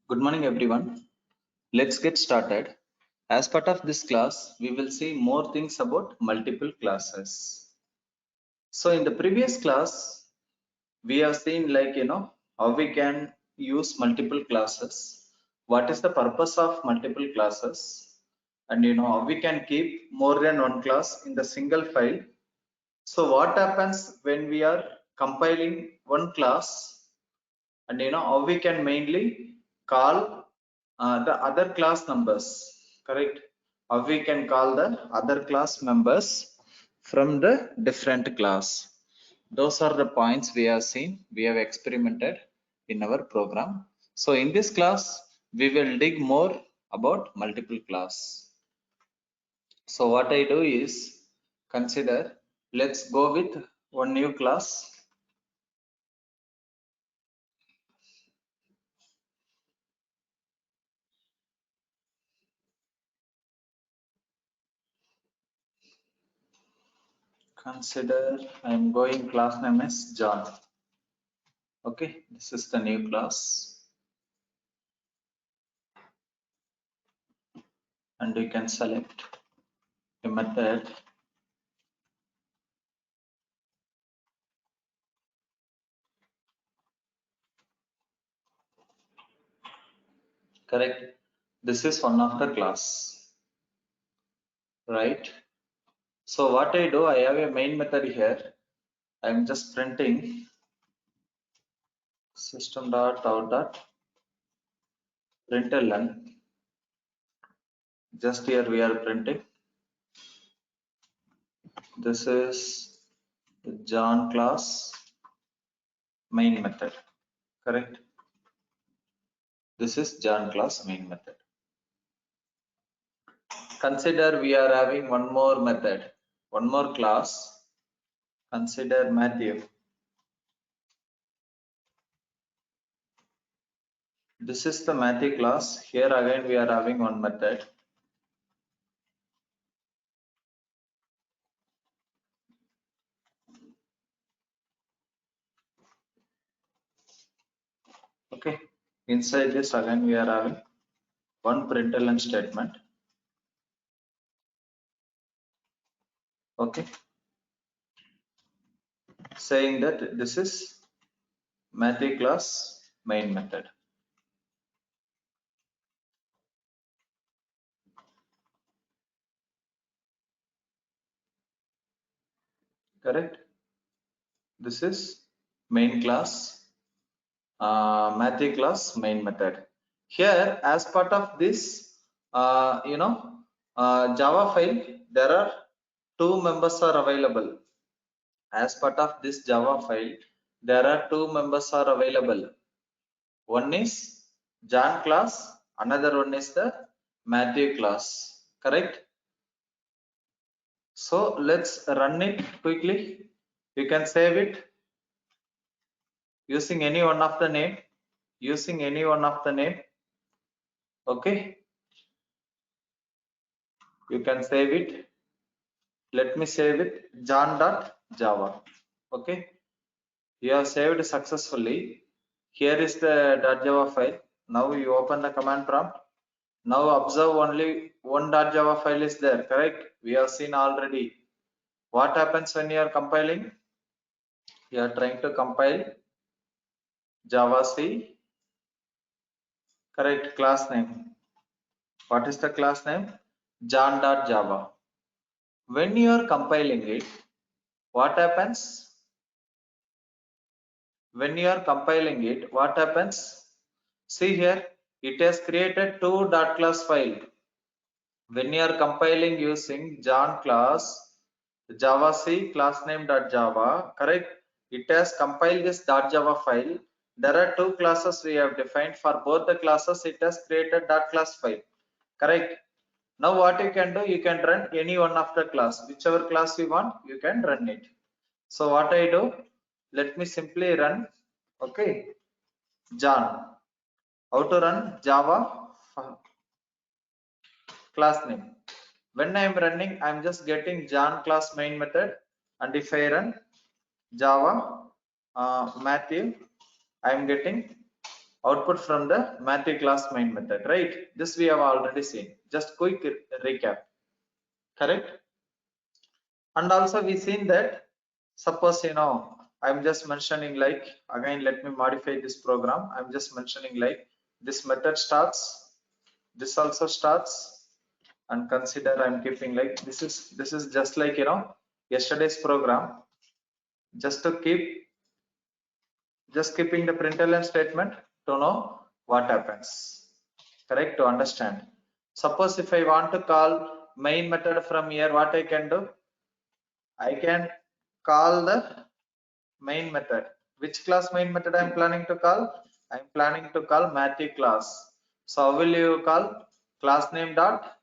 Good morning, everyone. Let's get started. As part of this class, we will see more things about multiple classes. So in the previous class, we have seen how we can use multiple classes. What is the purpose of multiple classes? And how we can keep more than one class in the single file. So what happens when we are compiling one class, and how we can mainly call the other class numbers, correct? How we can call the other class members from the different class. Those are the points we have seen, we have experimented in our program. So in this class we will dig more about multiple class. So what I do is, consider, let's go with one new class. Consider I'm going class name is John. Okay, this is the new class, and you can select a method. Correct. This is one of the class, right? So what I do, I have a main method here. I'm just printing system.out.println. Just here we are printing. This is the John class main method. Correct. This is John class main method. Consider we are having one more method, one more class. Consider Matthew. This is the Matthew class. Here again we are having one method. Okay. Inside this again we are having one println statement. Okay. Saying that this is Matthew class main method. Correct. This is main class, Matthew class main method. Here, as part of this, Java file, there are two members are available. As part of this Java file, there are two members are available. One is John class, another one is the Matthew class. Correct? So let's run it quickly. You can save it using any one of the name. Using any one of the name. Okay. You can save it. Let me save it john.java. Okay. You have saved successfully. Here is the .java file. Now you open the command prompt. Now observe only one .java file is there. Correct? We have seen already. What happens when you are compiling? You are trying to compile Java C. Correct. Class name. What is the class name? John.java. When you are compiling it, what happens? When you are compiling it, what happens? See here, it has created two .class file. When you are compiling using John class, Java C class name .java, correct? It has compiled this .java file. There are two classes we have defined. For both the classes, it has created .class file. Correct? Now what you can do, you can run any one of the class, whichever class you want, you can run it. So what I do, let me simply run, okay, John. How to run Java class name. When I am running, I am just getting John class main method, and if I run Java Matthew, I am getting output from the Matthew class main method, right? This we have already seen. Just quick recap, correct? And also we seen that, suppose I'm just mentioning like, again let me modify this program. I'm just mentioning like this method starts, this also starts, and consider I'm keeping like this is just like yesterday's program, just to keeping the println statement to know what happens, correct, to understand. Suppose if I want to call main method from here, what I can do, I can call the main method. Which class main method I'm planning to call? I'm planning to call Matthew class. So how will you call? Class name dot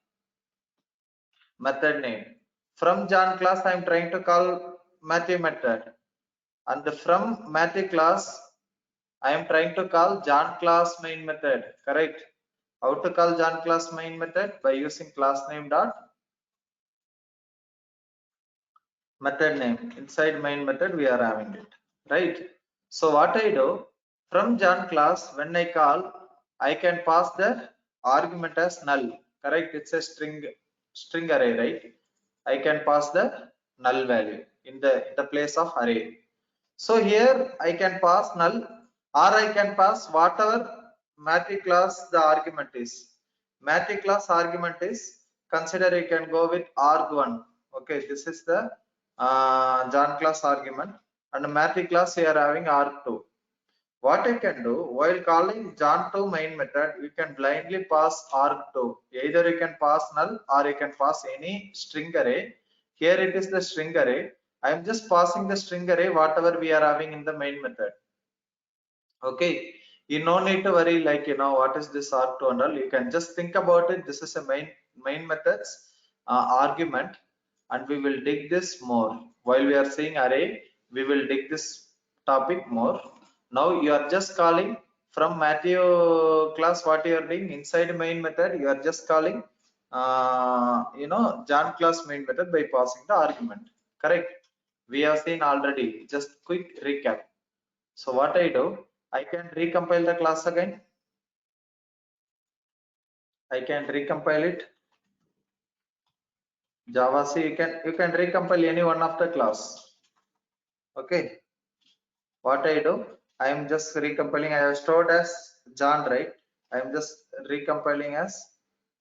method name. From John class I'm trying to call Matthew method, and from Matthew class I am trying to call John class main method, correct? How to call John class main method? By using class name dot method name. Inside main method we are having it, right? So what I do, from John class, when I call, I can pass the argument as null, correct? It's a string array, right? I can pass the null value in the place of array. So here I can pass null, or I can pass whatever Matthew class the argument is. Matthew class argument is, consider you can go with arg1. Okay, this is the John class argument, and Matthew class we are having arg2. What I can do, while calling John2 main method, you can blindly pass arg2. Either you can pass null or you can pass any string array. Here it is the string array. I am just passing the string array whatever we are having in the main method. Okay, you no need to worry like what is this arg2 and all. You can just think about it. This is a main methods argument, and we will dig this more while we are seeing array. We will dig this topic more. Now you are just calling from Matthew class, what you are doing inside main method, you are just calling John class main method by passing the argument, correct? We have seen already. Just quick recap. So what I do, I can recompile the class again. I can recompile it. Java C, you can recompile any one of the class. Okay. What I do, I am just recompiling. I have stored as John, right? I am just recompiling as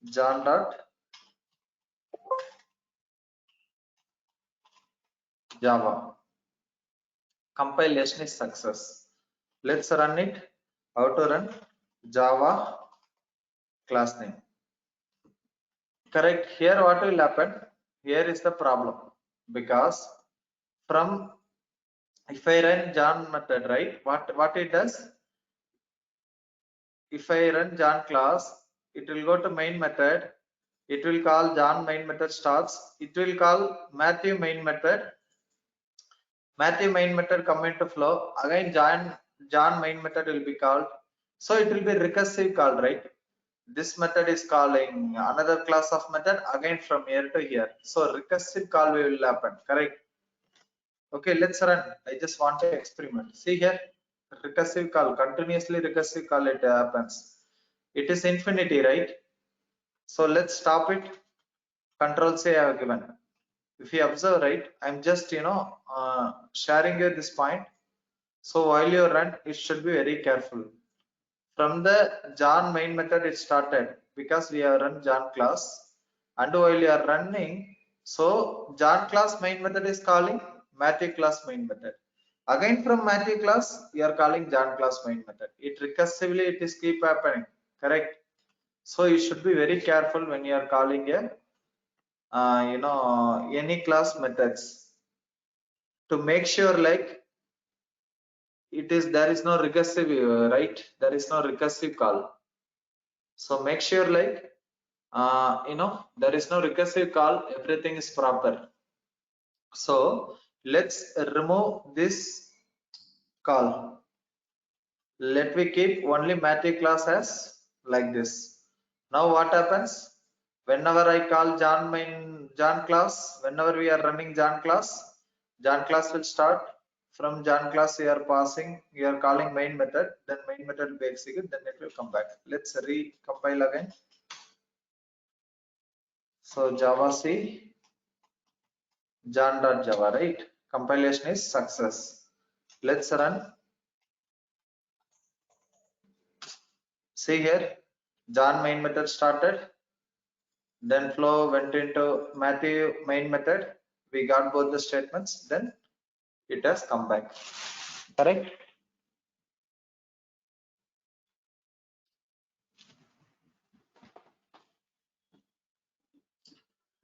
John dot Java. Compilation is success. Let's run it. How to run? Java class name. Correct. Here what will happen? Here is the problem, because from, if I run John method, right? What it does? If I run John class, it will go to main method. It will call John main method starts. It will call Matthew main method. Matthew main method come into flow. Again John main method will be called. So it will be recursive call, right? This method is calling another class of method again from here to here. So recursive call will happen, correct? Okay, let's run. I just want to experiment. See here, recursive call, continuously recursive call, it happens. It is infinity, right? So let's stop it. Control C I have given. If you observe, right, I'm just sharing you this point. So while you run, it should be very careful. From the John main method it started, because we have run John class, and while you are running, so John class main method is calling Matthew class main method. Again from Matthew class you are calling John class main method. It recursively it is keep happening, correct? So you should be very careful when you are calling a any class methods, to make sure like there is no recursive, right? There is no recursive call. So make sure like there is no recursive call, everything is proper. So let's remove this call. Let me keep only Matthew class as like this. Now what happens? Whenever I call John class, whenever we are running John class will start. from John class you are passing, you are calling main method, then main method will be executed, then it will come back. Let's recompile again. So Java C John.java, right? Compilation is success. Let's run. See here, John main method started, then flow went into Matthew main method. We got both the statements, then it has come back. Correct?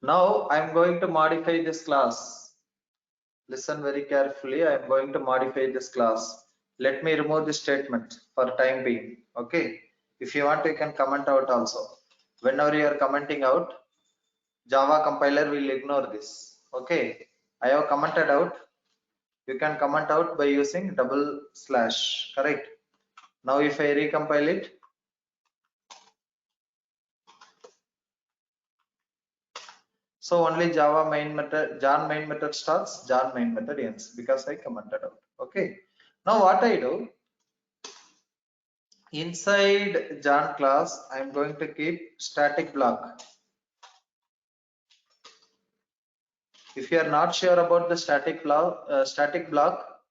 Now I'm going to modify this class. Listen very carefully. I'm going to modify this class. Let me remove this statement for time being. Okay. If you want, you can comment out also. Whenever you are commenting out, Java compiler will ignore this. Okay. I have commented out. You can comment out by using double slash. Correct. Now if I recompile it, so only Java main method, John main method starts, John main method ends because I commented out. Okay. Now what I do, inside John class, I am going to keep static block. If you are not sure about the static block,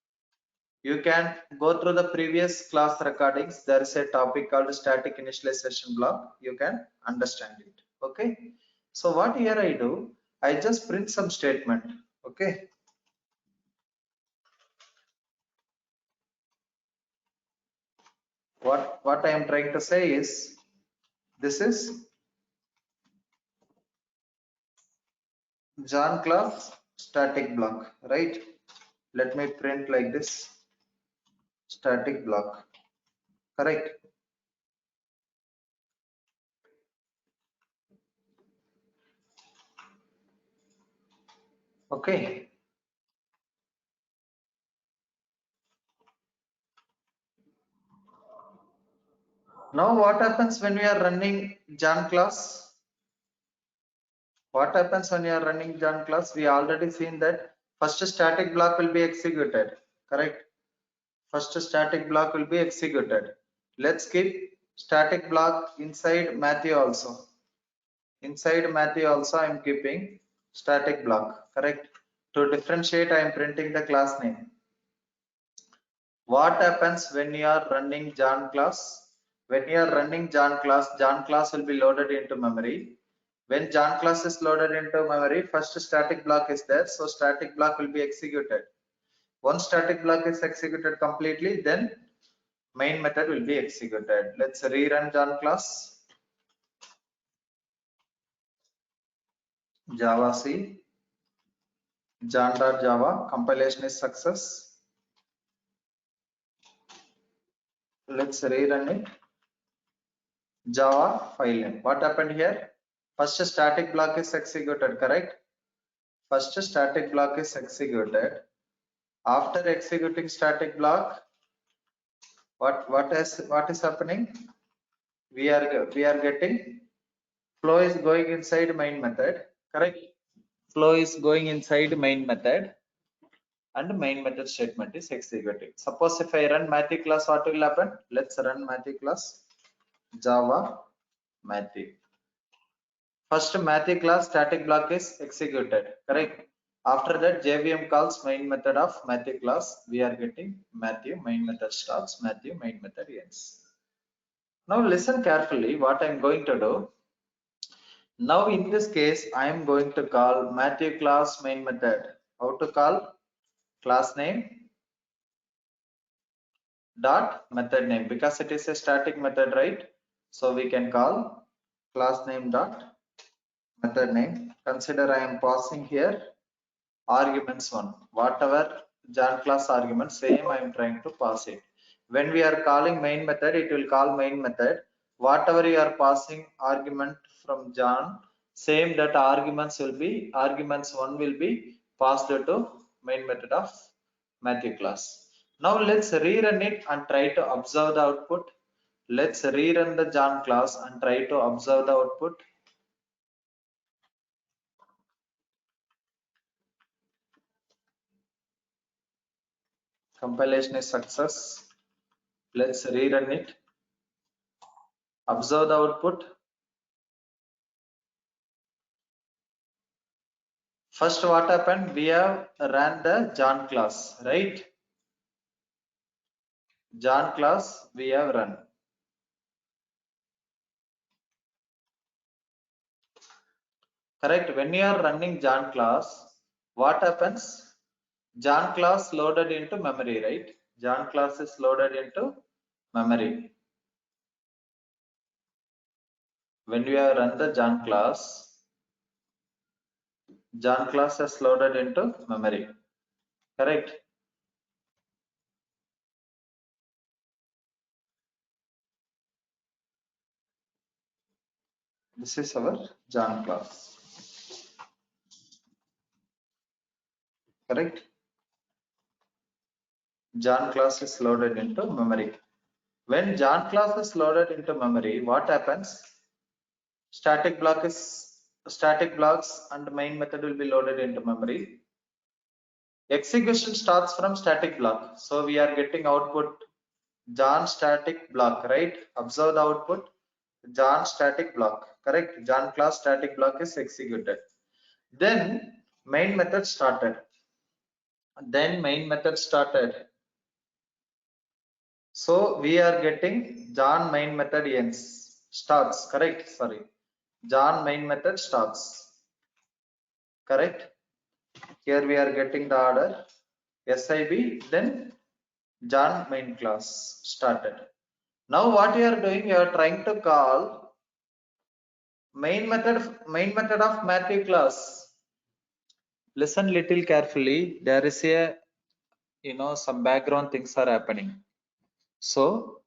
you can go through the previous class recordings. There is a topic called static initialization block. You can understand it. Okay. So what here I do, I just print some statement. Okay. What I am trying to say is, this is John class static block, right? Let me print like this, static block, correct? Okay. Now what happens when we are running John class? What happens when you are running John class? We already seen that first static block will be executed, correct? First static block will be executed. Let's keep static block inside Matthew also. Inside Matthew also I am keeping static block, correct? To differentiate, I am printing the class name. What happens when you are running John class? When you are running John class will be loaded into memory. When John class is loaded into memory, first static block is there, so static block will be executed. Once static block is executed completely, then main method will be executed. Let's rerun John class. Java C John.java, compilation is success. Let's rerun it. Java file name. What happened here? First static block is executed, correct? First static block is executed. After executing static block, what is happening? We are getting flow is going inside main method, correct? Flow is going inside main method, and main method statement is executing. Suppose if I run Matthew class, what will happen? Let's run Matthew class. Java Matthew. First Matthew class static block is executed, correct? After that JVM calls main method of Matthew class. We are getting Matthew main method starts, Matthew main method ends. Now listen carefully what I am going to do. Now in this case I am going to call Matthew class main method. How to call? Class name dot method name, because it is a static method, right? So we can call class name dot method name. Consider I am passing here arguments one, whatever John class argument, same I am trying to pass it. When we are calling main method, it will call main method. Whatever you are passing argument from John, same that arguments one will be passed to main method of Matthew class. Now let's rerun it and try to observe the output. Let's rerun the John class and try to observe the output. Compilation is success. Let's rerun it. Observe the output. First, what happened? We have ran the John class, right? John class we have run. Correct. When you are running John class, what happens? John class loaded into memory, right? John class is loaded into memory. When we have run the John class is loaded into memory. Correct. This is our John class. Correct. John class is loaded into memory. When John class is loaded into memory, what happens? Static blocks and main method will be loaded into memory. Execution starts from static block. So we are getting output John static block, right? Observe the output John static block, correct? John class static block is executed. Then main method started. So we are getting John main method ends, starts, correct? Sorry. John main method starts, correct? Here we are getting the order SIB, then John main class started. Now what you are doing, you are trying to call main method of Matthew class. Listen little carefully. There is a some background things are happening. So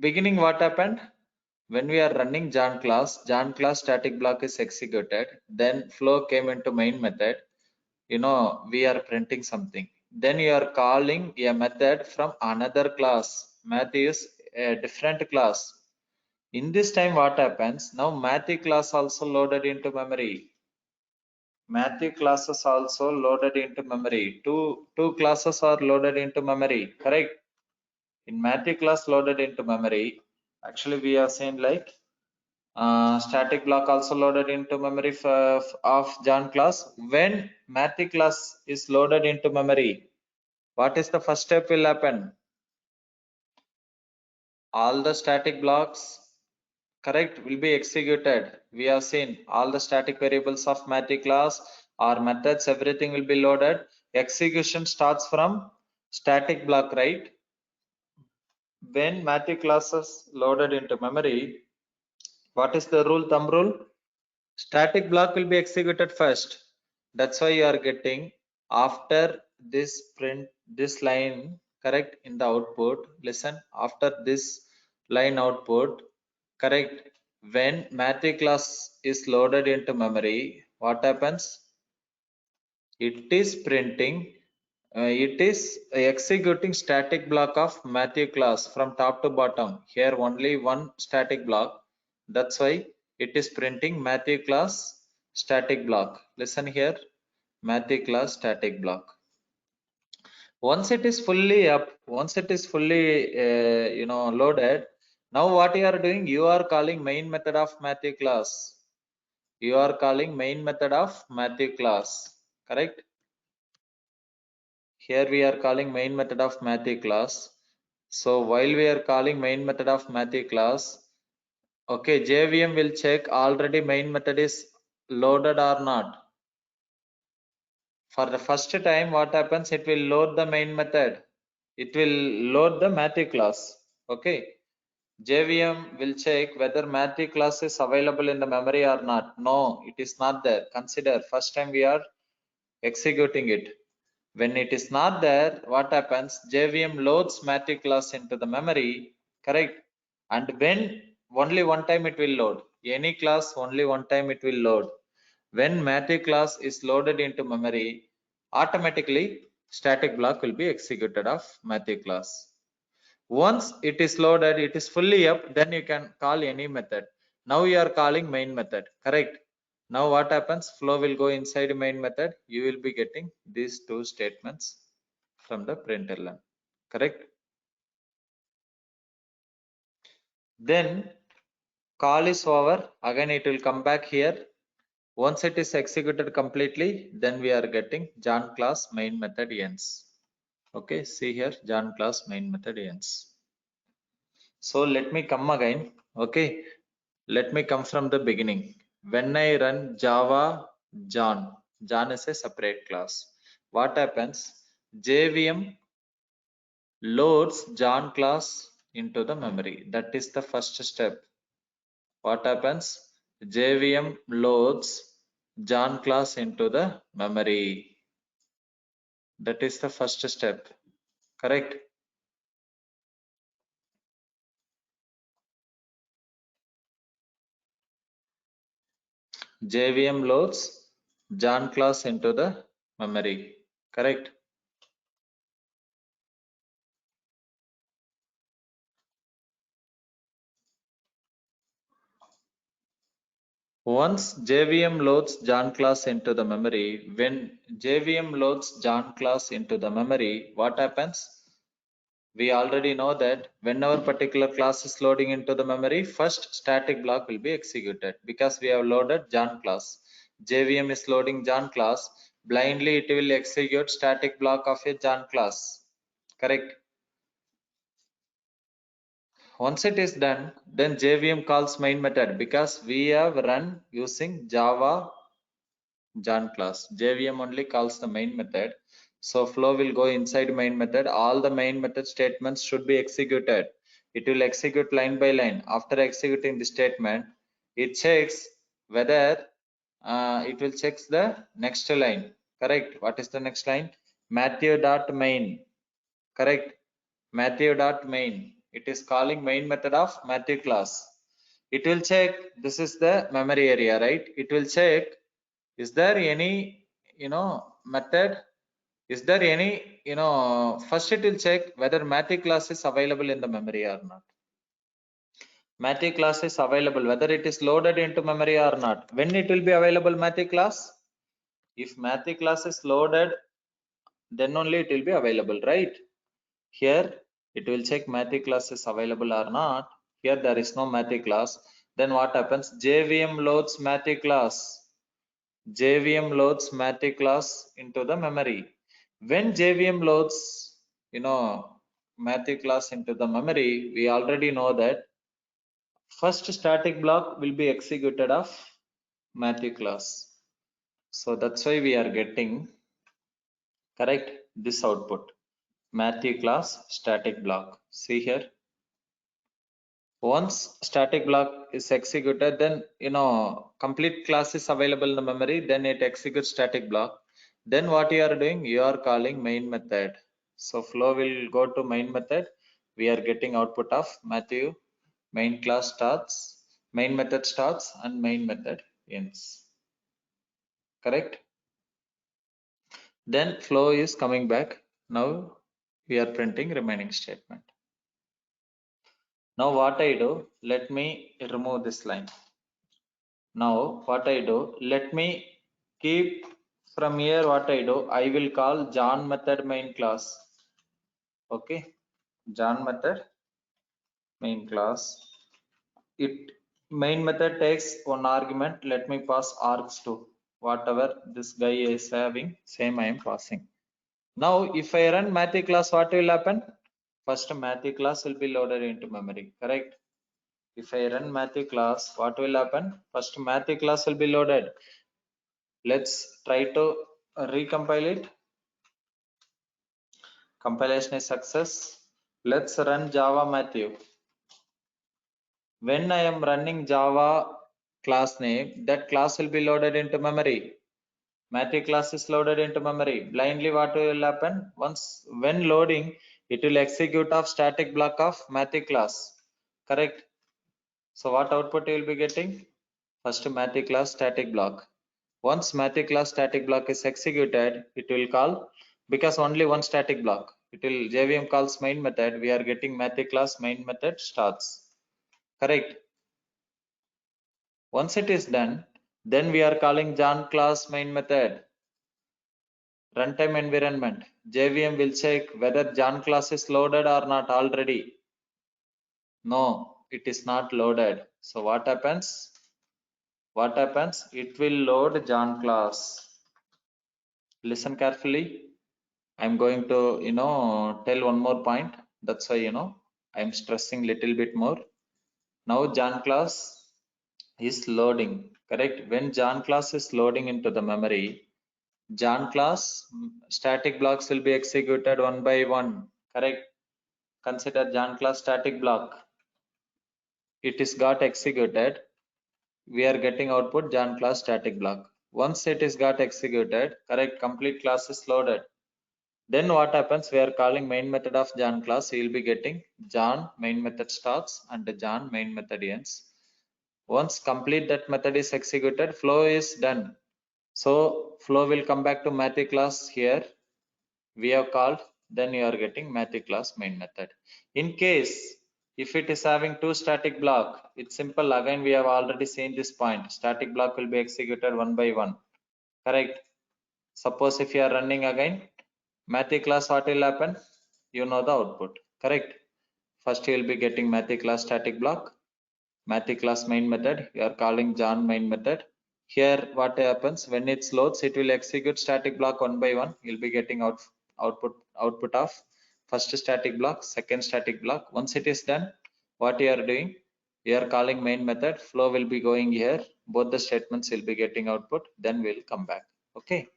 beginning what happened? When we are running John class static block is executed. Then flow came into main method. We are printing something. Then you are calling a method from another class. Matthew is a different class. In this time, what happens? Now Matthew class also loaded into memory. Matthew classes also loaded into memory. Two classes are loaded into memory. Correct. In Matthew class loaded into memory. Actually, we are saying like static block also loaded into memory of John class. When Matthew class is loaded into memory, what is the first step will happen? All the static blocks, correct, will be executed. We have seen all the static variables of Matthew class or methods, everything will be loaded. Execution starts from static block, right? When Matthew class is loaded into memory, what is the thumb rule? Static block will be executed first. That's why you are getting after this print this line, correct, in the output. Listen, after this line output, correct, when Matthew class is loaded into memory, what happens? It is printing, it is executing static block of Matthew class from top to bottom. Here only one static block. That's why it is printing Matthew class static block. Listen here, Matthew class static block. Once it is fully up, once it is fully loaded, now what you are doing? You are calling main method of Matthew class. You are calling main method of Matthew class, correct? Here we are calling main method of Matthew class. So while we are calling main method of Matthew class, okay, JVM will check already main method is loaded or not. For the first time, what happens? It will load the main method. It will load the Matthew class. Okay. JVM will check whether Matthew class is available in the memory or not. No, it is not there. Consider first time we are executing it. When it is not there, what happens? JVM loads Matthew class into the memory, correct? And when only one time it will load. Any class only one time it will load. When Matthew class is loaded into memory, automatically static block will be executed of Matthew class. Once it is loaded, it is fully up, then you can call any method. Now you are calling main method, correct? Now what happens? Flow will go inside main method. You will be getting these two statements from the println. Correct? Then call is over. Again, it will come back here. Once it is executed completely, then we are getting John class main method ends. Okay, see here, John class main method ends. So let me come again. Okay, let me come from the beginning. When I run Java John, John is a separate class. What happens? JVM loads John class into the memory. That is the first step. What happens? JVM loads John class into the memory. That is the first step. Correct? JVM loads John class into the memory. Correct? Once JVM loads John class into the memory, when JVM loads John class into the memory, what happens? We already know that whenever particular class is loading into the memory, first static block will be executed because we have loaded John class. JVM is loading John class. Blindly it will execute static block of a John class. Correct? Once it is done, then JVM calls main method because we have run using Java John class. JVM only calls the main method. So flow will go inside main method. All the main method statements should be executed. It will execute line by line. After executing the statement, it checks whether it will check the next line. Correct. What is the next line? Matthew.main. Correct. Matthew.main. It is calling main method of Matthew class. It will check this is the memory area, right? It will check is there any method, is there any first it will check whether Matthew class is available in the memory or not. Matthew class is available whether it is loaded into memory or not. When it will be available Matthew class? If Matthew class is loaded, then only it will be available, right? Here it will check Matthew class is available or not. Here there is no Matthew class. Then what happens? JVM loads Matthew class. JVM loads Matthew class into the memory. When JVM loads, Matthew class into the memory, we already know that first static block will be executed of Matthew class. So that's why we are getting correct this output. Matthew class static block. See here. Once static block is executed, then complete class is available in the memory, then it executes static block. Then what you are doing, you are calling main method. So flow will go to main method. We are getting output of Matthew. Main class starts, main method starts, and main method ends. Correct? Then flow is coming back. Now we are printing remaining statement. Now what I do, let me remove this line. Now what I do, let me keep from here what I do, I will call John method main class. Okay, John method main class. It main method takes one argument. Let me pass args to whatever this guy is having, same I am passing. Now if I run Matthew class, what will happen? First Matthew class will be loaded into memory, correct? If I run Matthew class, what will happen? First Matthew class will be loaded. Let's try to recompile it. Compilation is success. Let's run Java Matthew. When I am running Java class name, that class will be loaded into memory. Matthew class is loaded into memory. Blindly what will happen? Once when loading, it will execute of static block of Matthew class. Correct? So what output you will be getting? First Matthew class static block. Once Matthew class static block is executed, it will call, because only one static block, it will JVM calls main method. We are getting Matthew class main method starts. Correct? Once it is done, then we are calling John class main method. Runtime environment. JVM will check whether John class is loaded or not already. No, it is not loaded. So what happens? What happens? It will load John class. Listen carefully. I'm going to, tell one more point. That's why, I'm stressing little bit more. Now John class is loading, correct? When John class is loading into the memory, John class static blocks will be executed one by one, correct? Consider John class static block. It is got executed. We are getting output John class static block. Once it is got executed, correct, complete class is loaded. Then what happens? We are calling main method of John class. He will be getting John main method starts and the John main method ends. Once complete that method is executed, flow is done. So flow will come back to math class here. We have called, then you are getting math class main method. In case if it is having two static block, it's simple. Again, we have already seen this point. Static block will be executed one by one. Correct. Suppose if you are running again, math class, what will happen? You know the output. Correct. First you will be getting math class static block, math class main method. You are calling John main method. Here what happens when it loads, it will execute static block one by one. You'll be getting output of first static block, second static block. Once it is done, what you are doing, you are calling main method. Flow will be going here. Both the statements will be getting output. Then we'll come back. Okay.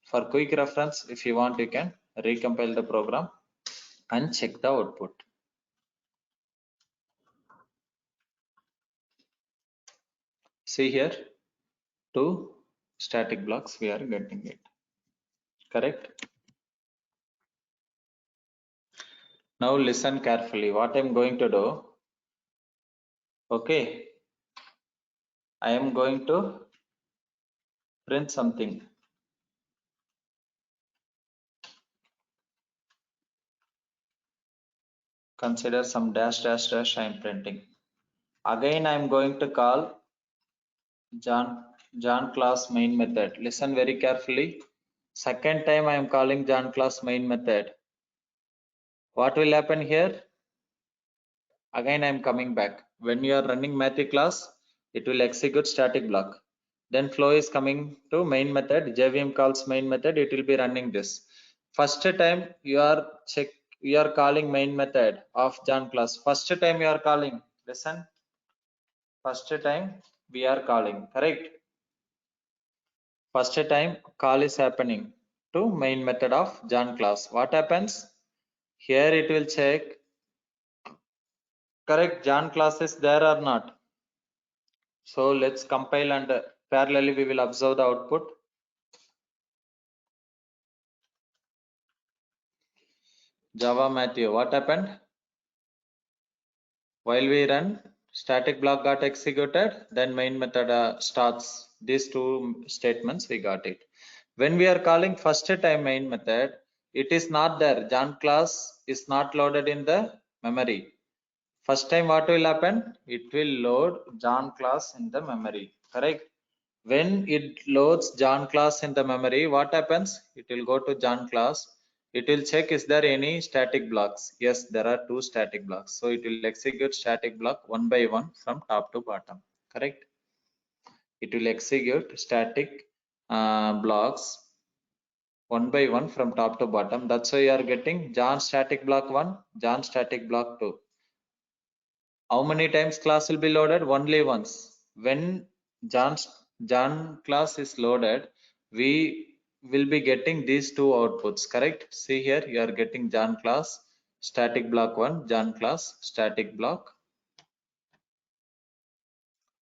For quick reference, if you want, you can recompile the program and check the output. See here, two static blocks we are getting it. Correct. Now listen carefully. What I'm going to do. Okay. I am going to print something. Consider some dash dash dash I am printing. Again I am going to call John class main method. Listen very carefully. Second time I am calling John class main method. What will happen here? Again I am coming back. When you are running math class, it will execute static block. Then flow is coming to main method. JVM calls main method. It will be running this. First time you are calling main method of John class. First time you are calling. Listen. First time we are calling. Correct. First time call is happening to main method of John class. What happens? Here it will check. Correct. John class is there or not. So let's compile and parallelly we will observe the output. Java Matthew, what happened? While we run, static block got executed, then main method starts. These two statements we got it. When we are calling first time main method, it is not there. John class is not loaded in the memory. First time what will happen? It will load John class in the memory. Correct? When it loads John class in the memory, what happens? It will go to John class. It will check is there any static blocks. Yes, there are two static blocks. So it will execute static block one by one from top to bottom. Correct? It will execute static blocks one by one from top to bottom. That's why you are getting John static block 1, John static block 2. How many times class will be loaded? Only once. When John class is loaded, we will be getting these two outputs. Correct? See here, you are getting John class static block 1, John class static block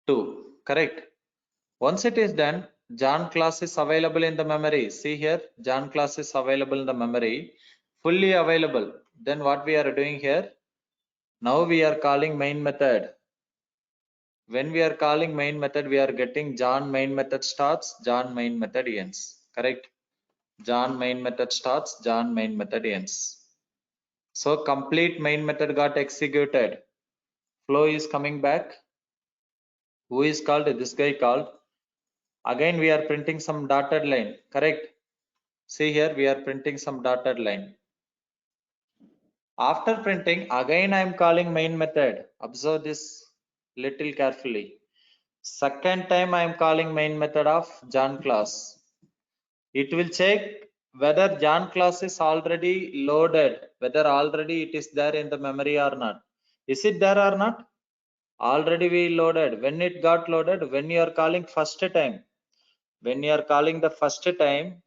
2. Correct? Once it is done, John class is available in the memory. See here, John class is available in the memory, fully available. Then what we are doing here? Now we are calling main method. When we are calling main method, we are getting John main method starts, John main method ends. Correct? John main method starts, John main method ends. So complete main method got executed. Flow is coming back. Who is called? This guy called. Again we are printing some dotted line. Correct? See here, we are printing some dotted line. After printing, again I am calling main method. Observe this little carefully. Second time I am calling main method of John class. It will check whether John class is already loaded, whether already it is there in the memory or not. Is it there or not? Already we loaded. When it got loaded, when you are calling first time, when you are calling the first time,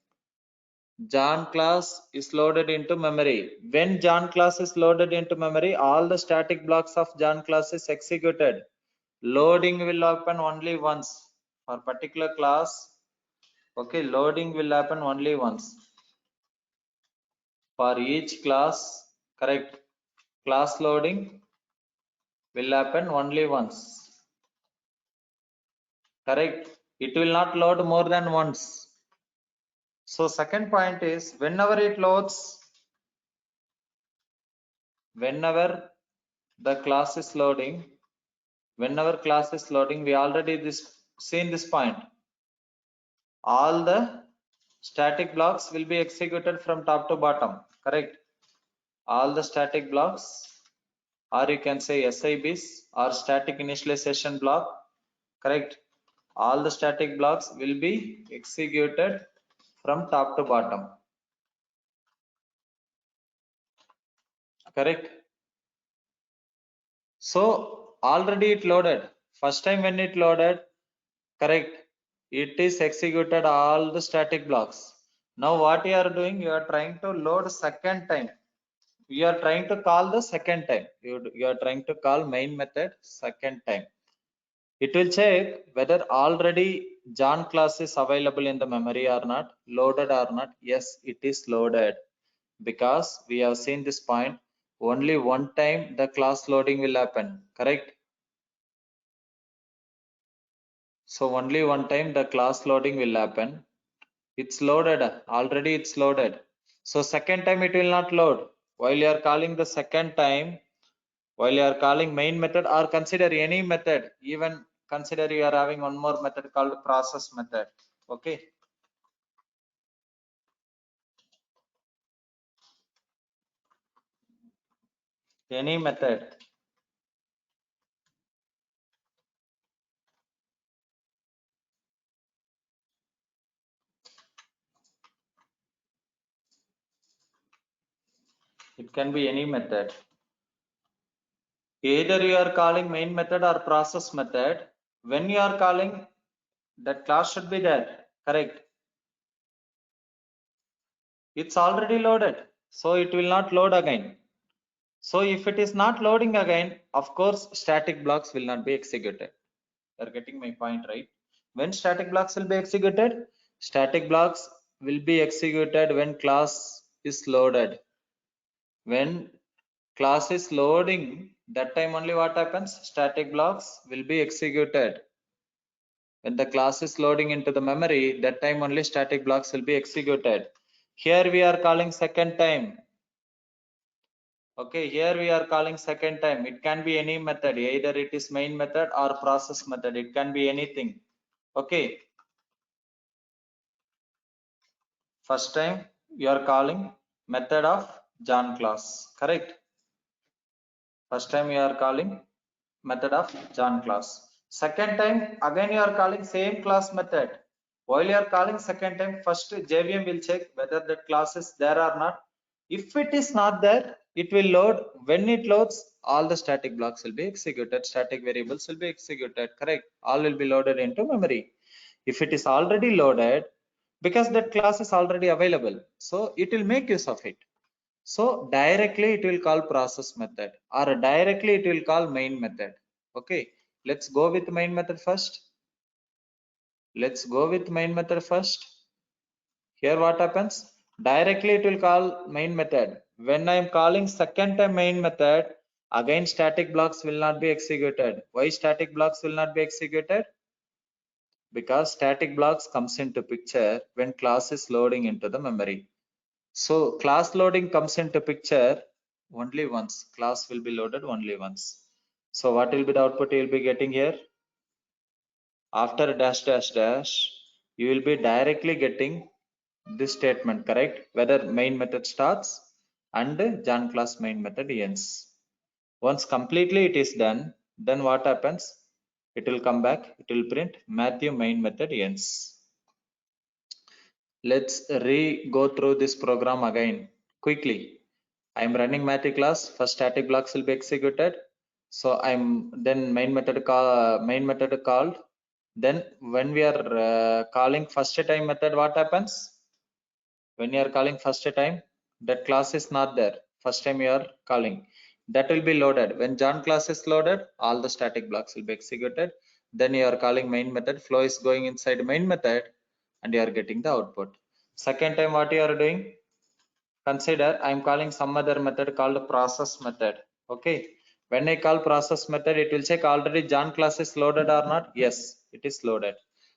John class is loaded into memory. When John class is loaded into memory, all the static blocks of John class is executed. Loading will happen only once for particular class. Okay, loading will happen only once for each class. Correct. Class loading will happen only once. Correct. It will not load more than once. So second point is whenever it loads, whenever the class is loading, whenever class is loading, we already seen this point. All the static blocks will be executed from top to bottom. Correct. All the static blocks, or you can say SIBs or static initialization block. Correct. All the static blocks will be executed from top to bottom. Correct. So already it loaded. First time when it loaded, correct, it is executed all the static blocks. Now what you are doing, you are trying to load second time. You are trying to call the second time. You are trying to call main method second time. It will check whether already John class is available in the memory or not, loaded or not. Yes, it is loaded because we have seen this point. Only one time the class loading will happen. Correct. So only one time the class loading will happen. It's loaded, already it's loaded. So second time it will not load. While you are calling the second time, while you are calling main method or consider any method, even consider you are having one more method called process method. Okay. Any method. It can be any method. Either you are calling main method or process method. When you are calling, that class should be there. Correct. It's already loaded, so it will not load again. So if it is not loading again, of course, static blocks will not be executed. You're getting my point, right? When static blocks will be executed, static blocks will be executed when class is loaded. When class is loading, that time only what happens? Static blocks will be executed. When the class is loading into the memory, that time only static blocks will be executed. Here we are calling second time. Okay, here we are calling second time. It can be any method, either it is main method or process method. It can be anything. Okay, first time you are calling method of John class. Correct. First time you are calling method of John class. Second time again you are calling same class method. While you are calling second time, first JVM will check whether that class is there or not. If it is not there, it will load. When it loads, all the static blocks will be executed. Static variables will be executed. Correct. All will be loaded into memory. If it is already loaded, because that class is already available, so it will make use of it. So directly it will call process method or directly it will call main method. Okay, let's go with main method first. Let's go with main method first. Here what happens? Directly it will call main method. When I am calling second time main method, again static blocks will not be executed. Why static blocks will not be executed? Because static blocks comes into picture when class is loading into the memory. So class loading comes into picture only once. Class will be loaded only once. So what will be the output you will be getting here? After dash dash dash, you will be directly getting this statement, correct? Whether main method starts and John class main method ends. Once completely it is done, then what happens? It will come back, it will print Matthew main method ends. Let's go through this program again quickly. I am running Matthew class, first static blocks will be executed. So I'm then main method called. Then when we are calling first time method, what happens? When you are calling first time, that class is not there. First time you are calling, that will be loaded. When John class is loaded, all the static blocks will be executed. Then you are calling main method, flow is going inside main method, and you are getting the output. Second time, what you are doing? Consider I am calling some other method called process method. Okay, when I call process method, it will check already John class is loaded or not. Yes, it is loaded.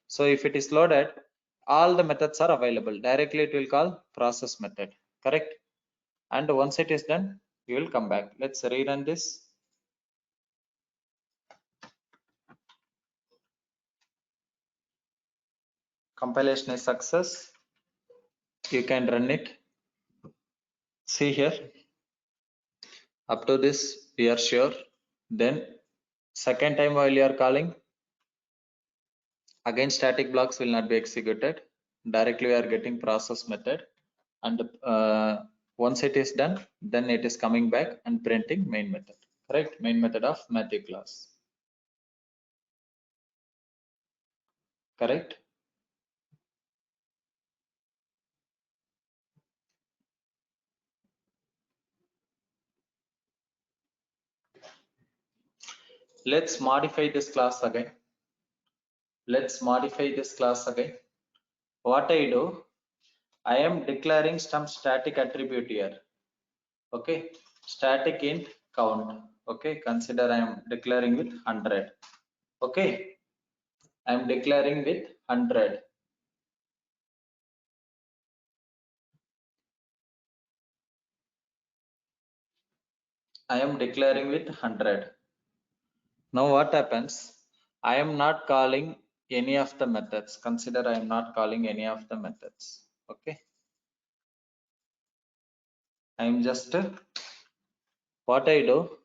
So if it is loaded, all the methods are available. Directly it will call process method, correct? And once it is done, you will come back. Let's rerun this. Compilation is success. You can run it. See here, up to this we are sure. Then second time while you are calling, again static blocks will not be executed. Directly we are getting process method, and once it is done, then it is coming back and printing main method, correct? Main method of Matthew class, correct? Let's modify this class again. What I do, I am declaring some static attribute here. Okay, static int count. Okay, consider I am declaring with 100. Okay, I am declaring with 100. I am declaring with 100. Now what happens? I am not calling any of the methods. Consider I am not calling any of the methods. Okay, I am just what I do,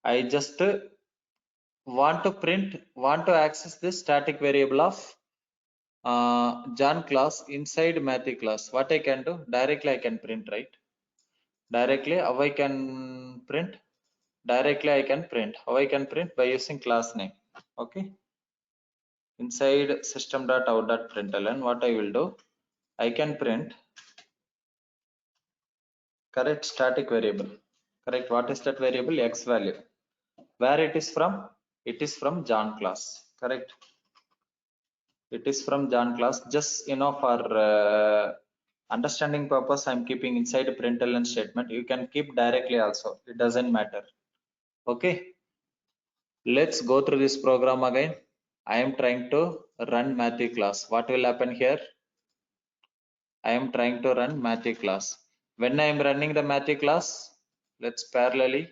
I just want to access this static variable of John class inside Matthew class. What I can do, directly I can print, right? Directly how I can print? Directly I can print. How I can print? By using class name. Okay, inside system.out.println, what I will do, I can print, correct, static variable, correct? What is that variable? X value. Where it is from? It is from John class, correct? It is from John class. Just for understanding purpose, I'm keeping inside a println statement. You can keep directly also, it doesn't matter. Okay, let's go through this program again. I am trying to run Matthew class. What will happen here? I am trying to run Matthew class. When I am running the Matthew class, let's parallelly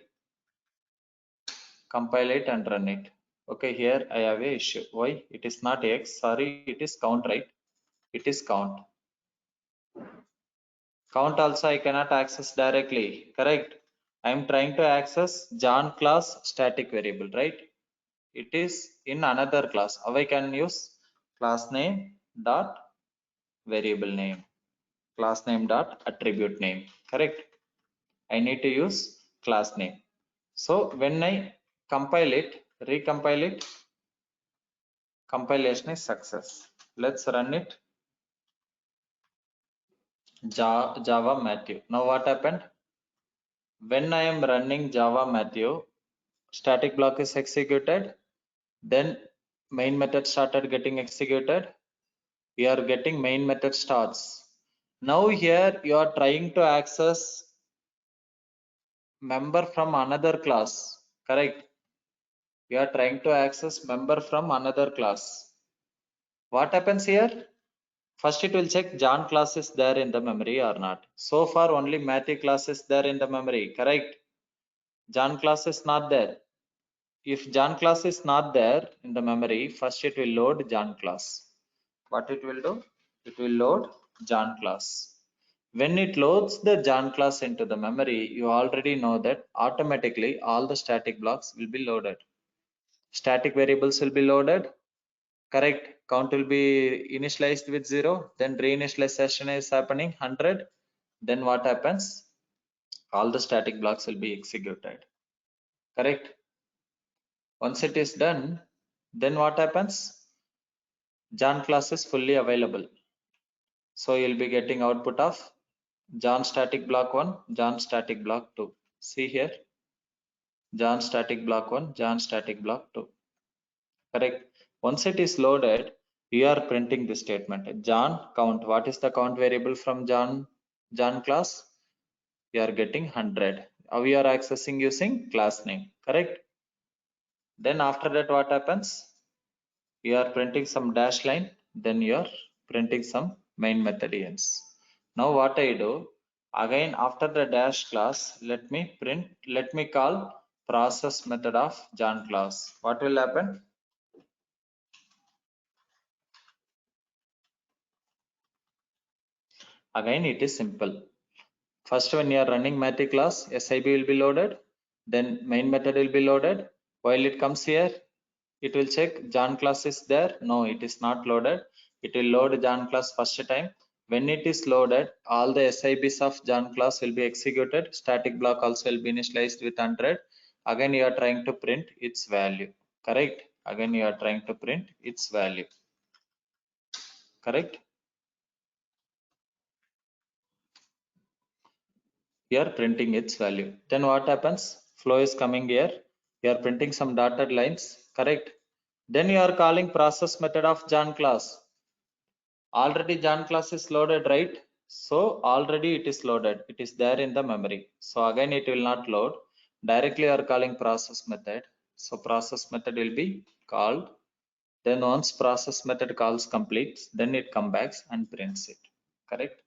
compile it and run it. Okay, here I have a issue. Why? It is not X, sorry, it is count, right? It is count. Count also I cannot access directly, correct? I am trying to access John class static variable, right? It is in another class. How I can use? Class name dot variable name, class name dot attribute name, correct? I need to use class name. So when I compile it, recompile it, compilation is success. Let's run it. Java Matthew. Now what happened? When I am running Java Matthew, static block is executed, then main method started getting executed. We are getting main method starts. Now here you are trying to access member from another class, correct? You are trying to access member from another class. What happens here? First it will check John class is there in the memory or not. So far only Matthew class is there in the memory, correct? John class is not there. If John class is not there in the memory, first it will load John class. What it will do? It will load John class. When it loads the John class into the memory, you already know that automatically all the static blocks will be loaded. Static variables will be loaded, correct? Count will be initialized with 0, then reinitialization is happening 100. Then what happens? All the static blocks will be executed, correct? Once it is done, then what happens? John class is fully available. So you'll be getting output of John static block 1, John static block 2. See here, John static block 1, John static block 2. Correct. Once it is loaded, you are printing this statement. John count. What is the count variable from John class? You are getting 100. We are accessing using class name. Correct. Then after that, what happens? You are printing some dash line. Then you are printing some main method ends. Now what I do? Again, after the dash class, let me call process method of John class. What will happen? Again, it is simple. First, when you are running matrix class, SIB will be loaded, then main method will be loaded. While it comes here, it will check John class is there. No, it is not loaded. It will load John class first time. When it is loaded, all the SIBs of John class will be executed. Static block also will be initialized with 100. Again, you are trying to print its value. Correct? Again, you are trying to print its value. Correct? You are printing its value. Then what happens? Flow is coming here. You are printing some dotted lines. Correct? Then you are calling process method of John class. Already John class is loaded, right? So already it is loaded. It is there in the memory. So again it will not load. Directly you are calling process method. So process method will be called. Then once process method calls completes, then it comes back and prints it. Correct?